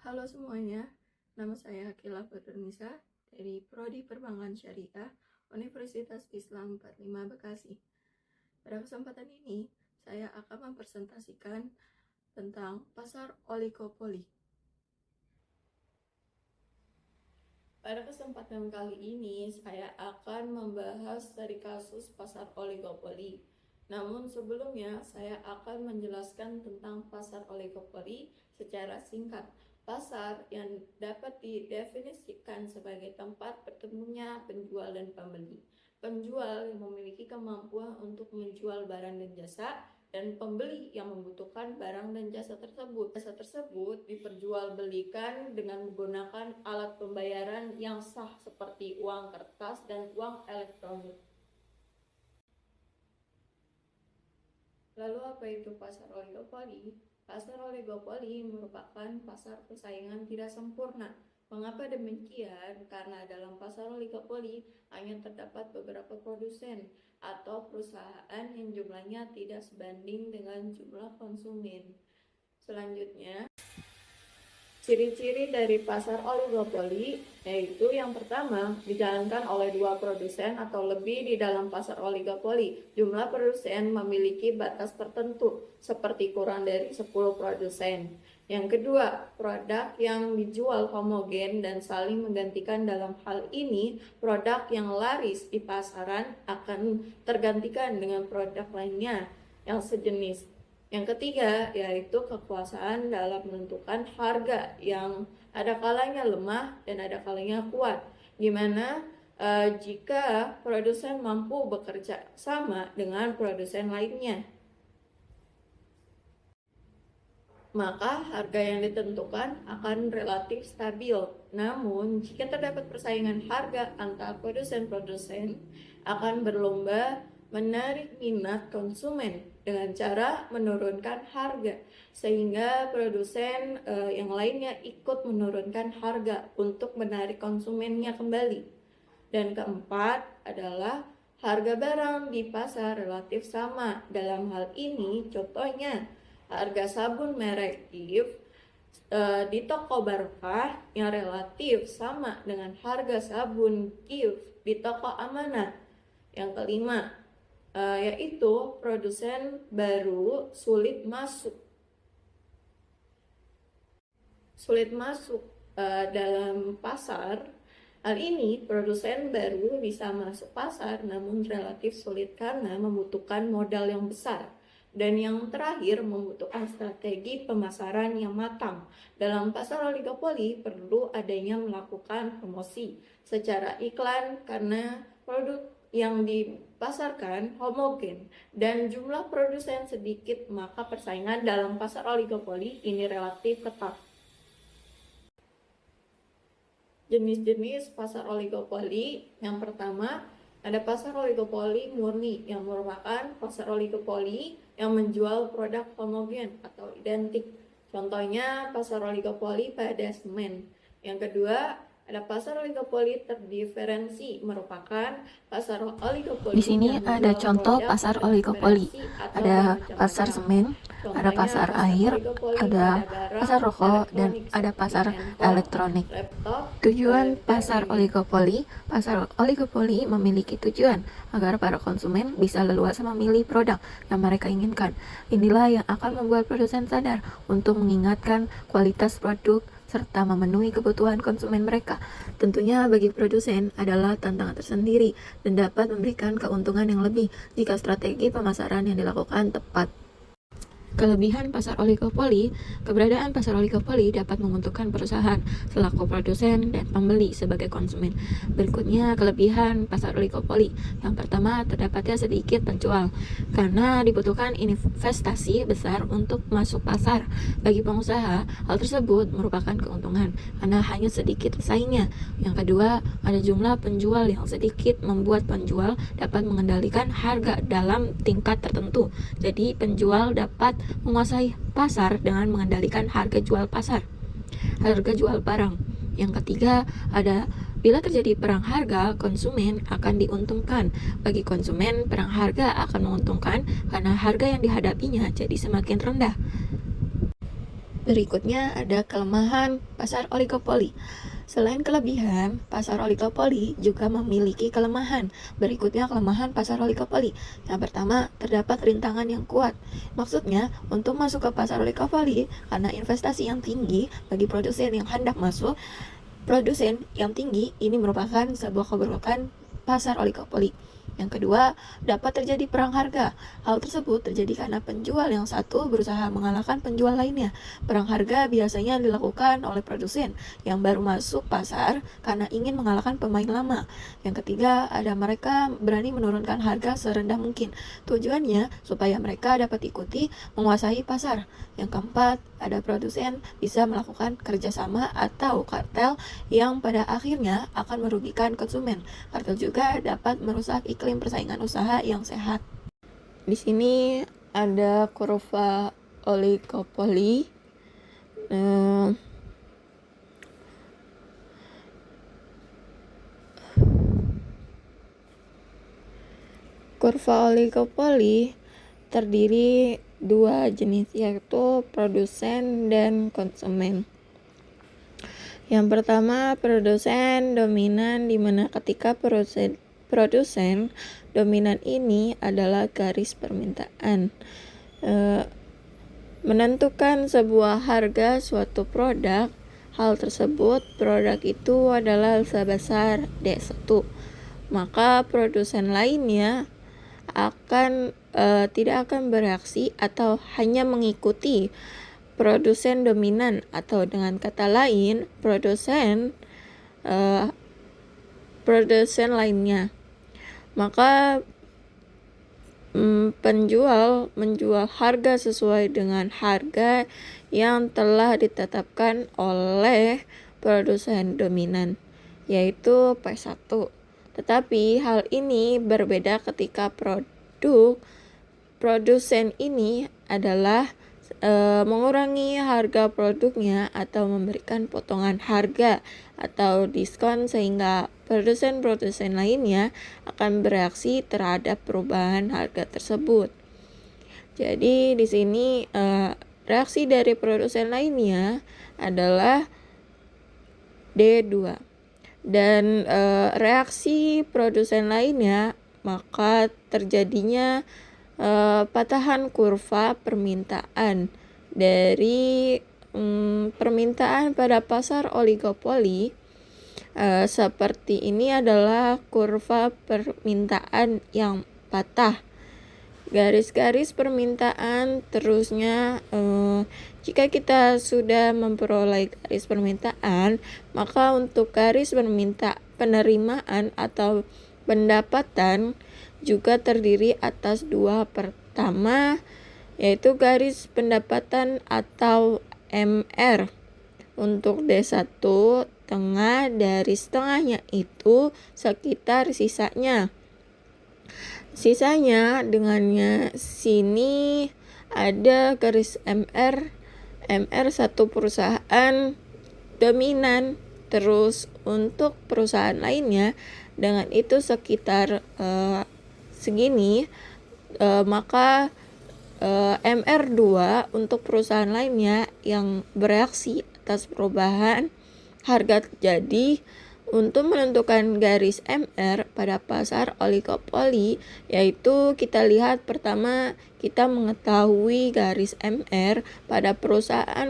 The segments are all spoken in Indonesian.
Halo semuanya, nama saya Akila Badrunisa dari Prodi Perbankan Syariah Universitas Islam 45 Bekasi. Pada kesempatan ini, saya akan mempresentasikan tentang pasar oligopoli. Pada kesempatan kali ini, saya akan membahas dari kasus pasar oligopoli. Namun sebelumnya, saya akan menjelaskan tentang pasar oligopoli secara singkat. Pasar yang dapat didefinisikan sebagai tempat bertemunya penjual dan pembeli. Penjual yang memiliki kemampuan untuk menjual barang dan jasa, dan pembeli yang membutuhkan barang dan jasa tersebut. Jasa tersebut diperjualbelikan dengan menggunakan alat pembayaran yang sah seperti uang kertas dan uang elektronik. Lalu apa itu pasar oligopoli? Pasar oligopoli merupakan pasar persaingan tidak sempurna. Mengapa demikian? Karena dalam pasar oligopoli hanya terdapat beberapa produsen atau perusahaan yang jumlahnya tidak sebanding dengan jumlah konsumen. Selanjutnya, ciri-ciri dari pasar oligopoli yaitu yang pertama, dijalankan oleh dua produsen atau lebih di dalam pasar oligopoli. Jumlah produsen memiliki batas tertentu, seperti kurang dari 10 produsen. Yang kedua, produk yang dijual homogen dan saling menggantikan. Dalam hal ini, produk yang laris di pasaran akan tergantikan dengan produk lainnya yang sejenis. Yang ketiga, yaitu kekuasaan dalam menentukan harga yang ada kalanya lemah dan ada kalanya kuat. Gimana jika produsen mampu bekerja sama dengan produsen lainnya, maka harga yang ditentukan akan relatif stabil. Namun, jika terdapat persaingan harga antar produsen-produsen, akan berlomba menarik minat konsumen dengan cara menurunkan harga, sehingga produsen yang lainnya ikut menurunkan harga untuk menarik konsumennya kembali. Dan keempat adalah harga barang di pasar relatif sama. Dalam hal ini, contohnya harga sabun merek Giv di toko Barokah yang relatif sama dengan harga sabun Giv di toko Amanah. Yang kelima, yaitu produsen baru sulit masuk dalam pasar. Hal ini, produsen baru bisa masuk pasar namun relatif sulit karena membutuhkan modal yang besar. Dan yang terakhir, membutuhkan strategi pemasaran yang matang. Dalam pasar oligopoli perlu adanya melakukan promosi secara iklan karena produk yang dipasarkan homogen dan jumlah produsen sedikit, maka persaingan dalam pasar oligopoli ini relatif ketat. Jenis-jenis pasar oligopoli, yang pertama ada pasar oligopoli murni yang merupakan pasar oligopoli yang menjual produk homogen atau identik. Contohnya pasar oligopoli pada semen. Yang kedua, ada pasar oligopoli terdiferensi, merupakan pasar oligopoli. Di sini ada contoh pasar oligopoli. Ada pasar semen, ada pasar air, ada pasar rokok, dan ada pasar elektronik. Tujuan pasar oligopoli memiliki tujuan agar para konsumen bisa leluasa memilih produk yang mereka inginkan. Inilah yang akan membuat produsen sadar untuk mengingatkan kualitas produk serta memenuhi kebutuhan konsumen mereka. Tentunya bagi produsen adalah tantangan tersendiri dan dapat memberikan keuntungan yang lebih jika strategi pemasaran yang dilakukan tepat. Kelebihan pasar oligopoli, keberadaan pasar oligopoli dapat menguntungkan perusahaan selaku produsen dan pembeli sebagai konsumen. Berikutnya kelebihan pasar oligopoli. Yang pertama, terdapatnya sedikit penjual karena dibutuhkan investasi besar untuk masuk pasar. Bagi pengusaha, hal tersebut merupakan keuntungan karena hanya sedikit pesaingnya. Yang kedua, ada jumlah penjual yang sedikit membuat penjual dapat mengendalikan harga dalam tingkat tertentu. Jadi penjual dapat menguasai pasar dengan mengendalikan harga jual barang. Yang ketiga, bila terjadi perang harga, konsumen akan diuntungkan. Bagi konsumen, perang harga akan menguntungkan karena harga yang dihadapinya jadi semakin rendah. Berikutnya ada kelemahan pasar oligopoli. Selain kelebihan, pasar oligopoli juga memiliki kelemahan. Berikutnya kelemahan pasar oligopoli. Yang pertama, terdapat rintangan yang kuat. Maksudnya, untuk masuk ke pasar oligopoli, karena investasi yang tinggi bagi produsen yang hendak masuk, produsen yang tinggi ini merupakan sebuah keburukan pasar oligopoli. Yang kedua, dapat terjadi perang harga. Hal tersebut terjadi karena penjual yang satu berusaha mengalahkan penjual lainnya. Perang harga biasanya dilakukan oleh produsen yang baru masuk pasar karena ingin mengalahkan pemain lama. Yang ketiga, ada mereka berani menurunkan harga serendah mungkin. Tujuannya supaya mereka dapat ikuti menguasai pasar. Yang keempat, ada produsen bisa melakukan kerjasama atau kartel yang pada akhirnya akan merugikan konsumen. Kartel juga dapat merusak iklim persaingan usaha yang sehat. Di sini ada kurva oligopoli. Kurva oligopoli terdiri dua jenis, yaitu produsen dan konsumen. Yang pertama, produsen dominan, di mana ketika produsen dominan ini adalah garis permintaan. Menentukan sebuah harga suatu produk, hal tersebut produk itu adalah sebesar D1. Maka produsen lainnya tidak akan bereaksi atau hanya mengikuti produsen dominan, atau dengan kata lain produsen lainnya. Maka penjual menjual harga sesuai dengan harga yang telah ditetapkan oleh produsen dominan, yaitu P1. Tetapi hal ini berbeda ketika produsen ini adalah mengurangi harga produknya atau memberikan potongan harga atau diskon, sehingga produsen lainnya akan bereaksi terhadap perubahan harga tersebut. Jadi di sini reaksi dari produsen lainnya adalah D2. Dan reaksi produsen lainnya, maka terjadinya patahan kurva permintaan dari permintaan pada pasar oligopoli. Seperti ini adalah kurva permintaan yang patah. Garis-garis permintaan terusnya, jika kita sudah memperoleh garis permintaan, maka untuk garis penerimaan atau pendapatan juga terdiri atas dua. Pertama, yaitu garis pendapatan atau MR. Untuk D1 tengah, dari setengahnya itu sekitar sisanya. Dengannya sini ada garis MR satu perusahaan dominan. Terus untuk perusahaan lainnya dengan itu sekitar segini, maka MR2 untuk perusahaan lainnya yang bereaksi atas perubahan harga terjadi. Untuk menentukan garis MR pada pasar oligopoli, yaitu kita lihat pertama, kita mengetahui garis MR pada perusahaan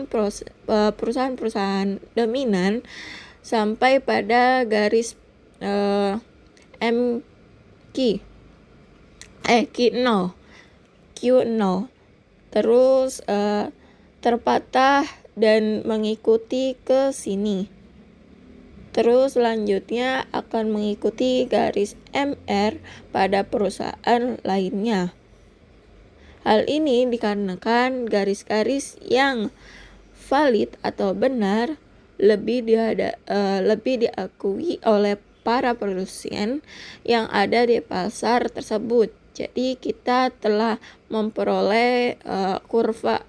dominan sampai pada garis Q0, terus terpatah dan mengikuti ke sini. Terus selanjutnya akan mengikuti garis MR pada perusahaan lainnya. Hal ini dikarenakan garis-garis yang valid atau benar lebih diakui oleh para produsen yang ada di pasar tersebut. Jadi kita telah memperoleh kurva